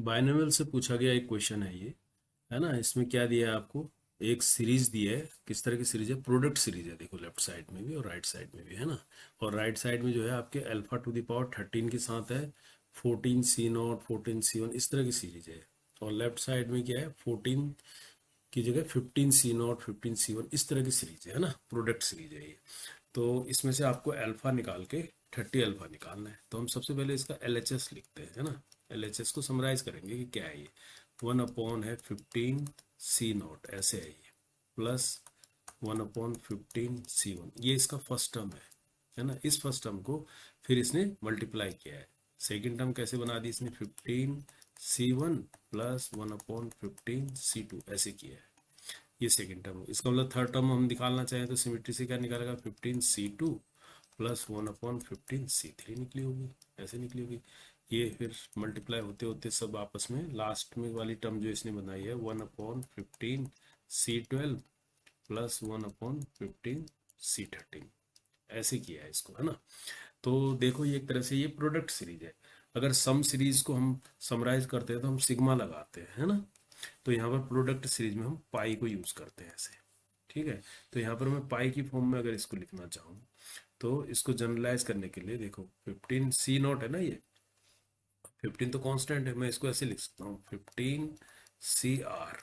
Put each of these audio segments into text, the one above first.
Binomial से पूछा गया एक क्वेश्चन है ये, है ना। इसमें क्या दिया है आपको, एक सीरीज दी है। किस तरह की सीरीज है? प्रोडक्ट सीरीज है। देखो लेफ्ट साइड में भी और राइट साइड में भी, है ना। और राइट साइड में जो है आपके अल्फा टू द पावर 13 के साथ है 14 C0 14 C1, इस तरह की सीरीज है। और लेफ्ट साइड में क्या है, 14 की जगह 15 C0 15 C1, इस तरह की सीरीज है ना। प्रोडक्ट सीरीज है ये। तो इसमें से आपको अल्फा निकाल के 30 अल्फा निकालना है। तो हम सबसे पहले इसका LHS लिखते हैं, है ना। LHS को समराइज करेंगे कि क्या है ये। 1 अपॉन है 15 C0, ऐसे है ये, प्लस 1/15 C1, ये इसका फर्स्ट टर्म है ना। इस फर्स्ट टर्म को फिर इसने मल्टीप्लाई किया है। सेकेंड टर्म कैसे बना दी इसने, 15 C1 प्लस 1/15 C2, ऐसे किया है। ये सेकेंड टर्म, इसका मतलब थर्ड टर्म हम निकालना चाहें तो सिमेट्री से क्या निकालेगा, 15 C2 प्लस 1/15 C3 निकली होगी, ऐसे निकली होगी। ये फिर मल्टीप्लाई होते होते सब आपस में, लास्ट में वाली टर्म जो इसने बनाई है 1/15 C12 प्लस 1/15 C13, ऐसे किया है इसको, है ना। तो देखो ये एक तरह से ये प्रोडक्ट सीरीज है। अगर सम सीरीज को हम समराइज करते हैं तो हम सिग्मा लगाते हैं, है ना। तो यहाँ पर प्रोडक्ट सीरीज में हम पाई को यूज करते हैं ऐसे, ठीक है। तो यहाँ पर मैं पाई की फॉर्म में अगर इसको लिखना चाहूँ तो इसको जनरलाइज करने के लिए देखो 15 C0 है ना ये, 15 तो कांस्टेंट है, मैं इसको ऐसे लिख सकता हूँ 15 CR,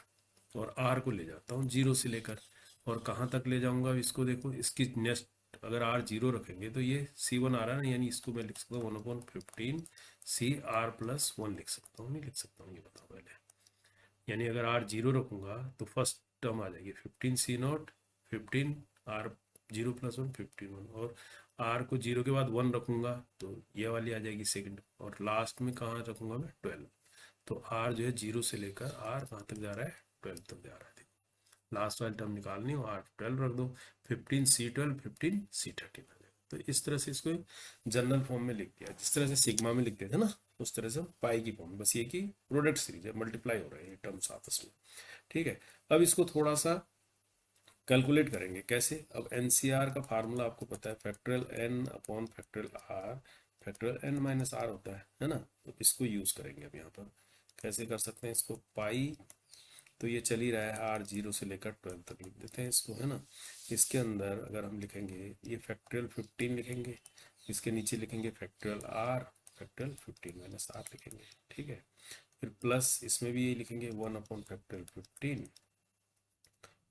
और R को ले जाता हूँ जीरो से लेकर, और कहाँ तक ले जाऊंगा इसको, देखो इसकी नेक्स्ट अगर R जीरो रखेंगे तो ये C1 आ रहा है ना, यानी इसको मैं लिख सकता हूँ 1/15 CR+1 लिख सकता हूँ, नहीं लिख सकता हूँ, ये बताओ पहले। यानी अगर R जीरो रखूंगा तो फर्स्ट टर्म आ जाएगी 15 C0, 15 R0+1 15 1, और R को जीरो के बाद 1 रखूंगा तो ये वाली आ जाएगी सेकंड, और लास्ट में कहाँ रखूंगा मैं, 12। तो R जो है जीरो से लेकर R कहाँ तक जा रहा है, 12 तक जा रहा है। लास्ट वाली टर्म निकालनी हो, 8 12 रख दो, 15 C12 15 C13 आ जाएगा। तो इस तरह से इसको जनरल फॉर्म में लिख दिया, जिस तरह से सिग्मा में लिखते थे ना, उस तरह से पाई की फॉर्म, बस ये की प्रोडक्ट सीरीज है, मल्टीप्लाई हो रहे हैं ये टर्म्स आपस में, ठीक है। अब इसको थोड़ा सा कैलकुलेट करेंगे कैसे। अब NCR का फार्मूला आपको पता है, factorial N upon factorial R, factorial N minus R होता है ना। तो इसको यूज करेंगे अब यहाँ पर। कैसे कर सकते हैं इसको, पाई तो ये चल ही रहा है, R0 से लेकर 12 तक लिख देते हैं इसको, है ना। इसके अंदर अगर हम लिखेंगे ये फैक्टोरियल 15 लिखेंगे, इसके नीचे लिखेंगे फैक्टोरियल R, फैक्टोरियल 15 - R लिखेंगे, ठीक है। फिर प्लस इसमें भी ये लिखेंगे 1/15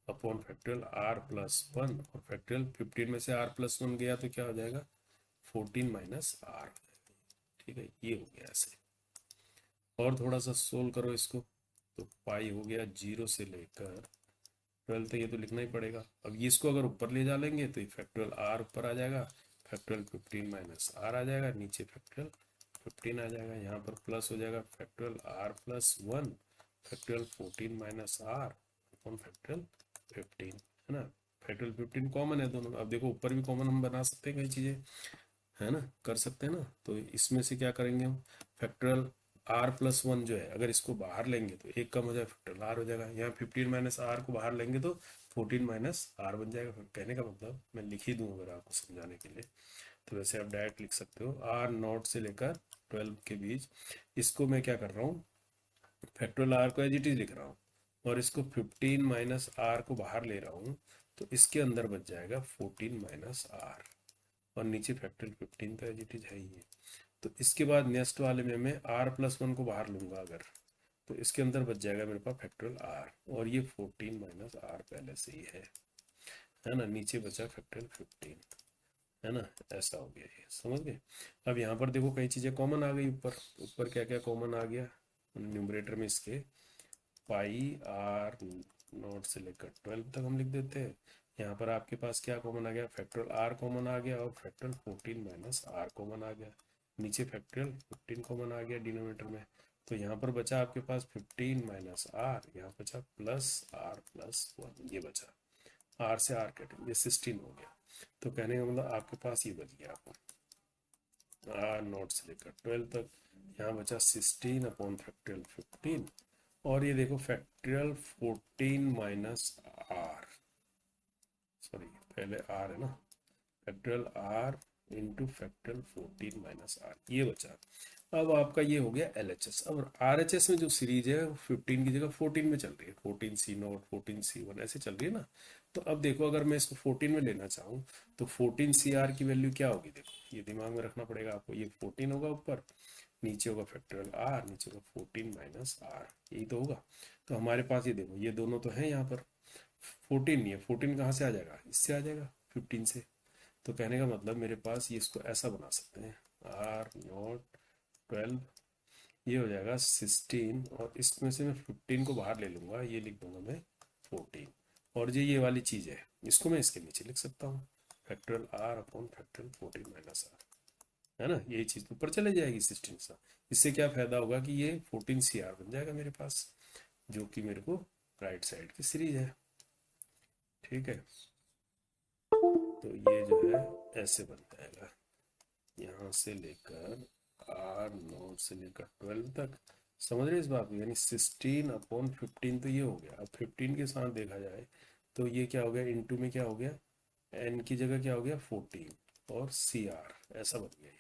अपॉन फैक्टोरियल R+1, और फैक्टोरियल 15 में से R+1 गया तो क्या हो जाएगा, 14 - R, ठीक है। ये हो गया ऐसे। और थोड़ा सा सोल्व करो इसको, तो पाई हो गया जीरो से लेकर 12 तक, ये तो लिखना ही पड़ेगा। अब ये इसको अगर ऊपर ले जा लेंगे तो ये फैक्टोरियल R ऊपर आ जाएगा, फैक्टोरियल 15 - R आ जाएगा, नीचे फैक्टोरियल 15 आ जाएगा, यहाँ पर प्लस हो जाएगा factorial R+1 factorial 14 - R upon factorial 15, है ना। फैक्टोरियल 15 कॉमन है दोनों, अब देखो ऊपर भी कॉमन हम बना सकते हैं कई चीज़ें, है ना, कर सकते हैं ना। तो इसमें से क्या करेंगे हम, फैक्टोरियल R+1 जो है अगर इसको बाहर लेंगे तो एक कम हो जाएगा, फैक्टोरियल R हो जाएगा। यहाँ 15 - R को बाहर लेंगे तो 14 - R बन जाएगा। कहने का मतलब मैं लिख ही दूँ अगर आपको समझाने के लिए, तो वैसे आप डायरेक्ट लिख सकते हो R0 से लेकर 12 के बीच। इसको मैं क्या कर रहा हूँ, फैक्टोरियल R को एज इट इज लिख रहा हूँ, और इसको 15 - R को बाहर ले रहा हूँ, तो इसके अंदर बच जाएगा 14 - R, और नीचे फैक्टोरियल 15 तो एज इट इज है ही है। तो इसके बाद नेक्स्ट वाले में मैं R+1 को बाहर लूंगा अगर, तो इसके अंदर बच जाएगा मेरे पास फैक्टोरियल R, और ये 14 - R पहले से ही है ना। नीचे बचा फैक्टोरियल 15, है ना। ऐसा हो गया, ये समझ गए। अब यहाँ पर देखो कई चीज़ें कॉमन आ गई, ऊपर ऊपर क्या क्या कॉमन आ गया न्यूमरेटर में इसके, पाई R0 से लेकर 12 तक हम लिख देते हैं। यहाँ पर आपके पास क्या कॉमन आ गया, फैक्टोरियल R कॉमन आ गया, और फैक्टोरियल 14 - R कॉमन आ गया, नीचे फैक्टोरियल 15 कॉमन आ गया डिनोमिनेटर में। तो यहाँ पर बचा आपके पास 15 - R, यहाँ बचा प्लस R+1, ये बचा, R से R कट, ये 16 हो गया। तो कहने का मतलब आपके पास ये बच गया आपको R0 से लेकर 12 तक, यहाँ बचा 16 अपॉन फैक्टोरियल 15, और ये देखो फैक्टोरियल 14 - R, सॉरी पहले R है ना, factorial R into factorial 14 - R, ये बचा। अब आपका ये हो गया LHS। अब RHS में जो सीरीज है वो 15 की जगह 14 में चल रही है, 14C0 14C1 ऐसे चल रही है ना। तो अब देखो अगर मैं इसको 14 में लेना चाहूँ तो 14CR की वैल्यू क्या होगी, देखो ये दिमाग में रखना पड़ेगा आपको। ये 14 होगा ऊपर, नीचे होगा फैक्टोरियल R, नीचे होगा 14 माइनस R, यही तो होगा। तो हमारे पास ये देखो ये दोनों तो हैं यहाँ पर, 14 नहीं है, 14 कहाँ से आ जाएगा, इससे आ जाएगा 15 से। तो कहने का मतलब मेरे पास ये इसको ऐसा बना सकते हैं, R0 12, ये हो जाएगा 16, और इसमें से मैं 15 को बाहर ले लूँगा, ये लिख दूंगा मैं 14। और ये वाली चीज़ है, इसको मैं इसके नीचे लिख सकता हूँ, factorial R upon factorial 14 minus R, है ना। यही चीज़ ऊपर चले जाएगी 16 सा। इससे क्या फ़ायदा होगा कि ये 14CR बन जाएगा मेरे पास, जो कि मेरे को राइट साइड की सीरीज है। ठीक है, तो ये जो है ऐसे बन जाएगा, यहाँ से लेकर R0 से लेकर 12 तक। समझ रहे इस बात को, यानी 16 अपॉन 15 तो ये हो गया। अब 15 के साथ देखा जाए तो ये क्या हो गया, इनटू में क्या हो गया, n की जगह क्या हो गया 14, और CR ऐसा बन गया।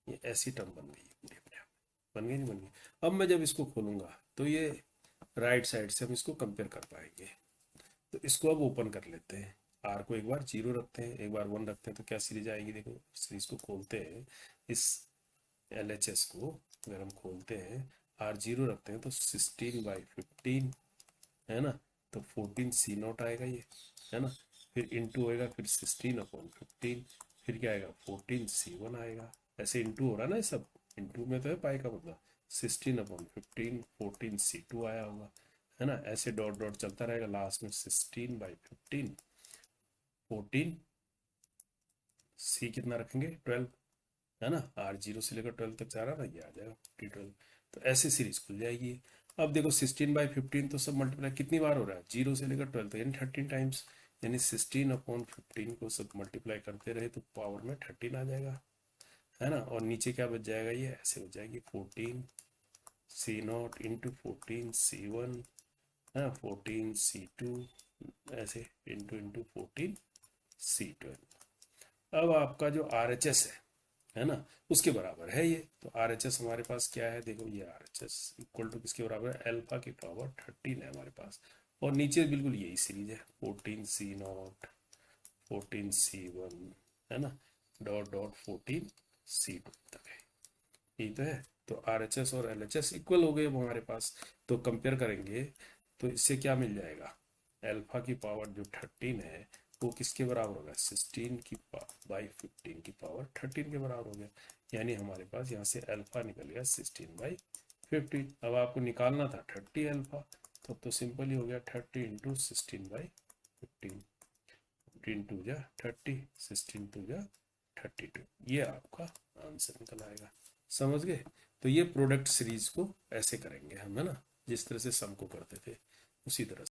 ये ऐसी टर्म बन गई पूरी अपने आप, बन गई नहीं बन गई। अब मैं जब इसको खोलूंगा तो ये राइट साइड से हम इसको कंपेयर कर पाएंगे। तो इसको अब ओपन कर लेते हैं, आर को एक बार 0 रखते हैं, एक बार 1 रखते हैं, तो क्या सीरीज आएगी, देखो सीरीज को खोलते हैं, इस LHS को अगर हम खोलते हैं, R0 रखते हैं तो 16/15, है ना। तो 14C0 आएगा ये, है ना। फिर इंटू होएगा, फिर 16/15, फिर क्या आएगा 14C1 आएगा। ऐसे इंटू हो रहा है ना ये सब, इंटू में तो है पाई का मतलब, 16/15 14C2 आया होगा, है ना। ऐसे डॉट डॉट चलता रहेगा, लास्ट में 16/15 14 C कितना रखेंगे 12, है ना। R0 से लेकर 12 तक जा रहा ना, ये आ जाएगा 12। तो ऐसे सीरीज खुल जाएगी। अब देखो 16/15 तो सब मल्टीप्लाई कितनी बार हो रहा है, 0 से लेकर 12 तक, यानी 13 टाइम्स, यानी 16/15 को सब मल्टीप्लाई करते रहे तो पावर में 13 आ जाएगा, है ना। और नीचे क्या बच जाएगा, ये ऐसे बच जाएगी 14C0 इंटू 14C1, है ना, 14C2 ऐसे इंटू इंटू 14C12। अब आपका जो RHS है ना, उसके बराबर है ये। तो RHS हमारे पास क्या है, देखो ये RHS इक्वल टू किसके बराबर है, अल्फा की पावर 13 है हमारे पास। और नीचे बिल्कुल यही सीरीज है, 14C0 14C1, है ना, डॉट डॉट 14C2 तक है, यही तो है। तो RHS और LHS इक्वल हो गए अब हमारे पास। तो कंपेयर करेंगे तो इससे क्या मिल जाएगा, अल्फा की पावर जो 13 है वो किसके बराबर होगा, 16/15 की पावर 13 के बराबर हो गया। यानी हमारे पास यहाँ से अल्फा निकल गया 16/15। अब आपको निकालना था 30 अल्फा, तब तो सिंपल ही हो गया 30 इंटू 16/15, 15 टू जा 30, 16 टू जा 32, ये आपका आंसर निकल आएगा। समझ गए। तो ये प्रोडक्ट सीरीज को ऐसे करेंगे हम, है ना, जिस तरह से सम को करते थे उसी तरह से।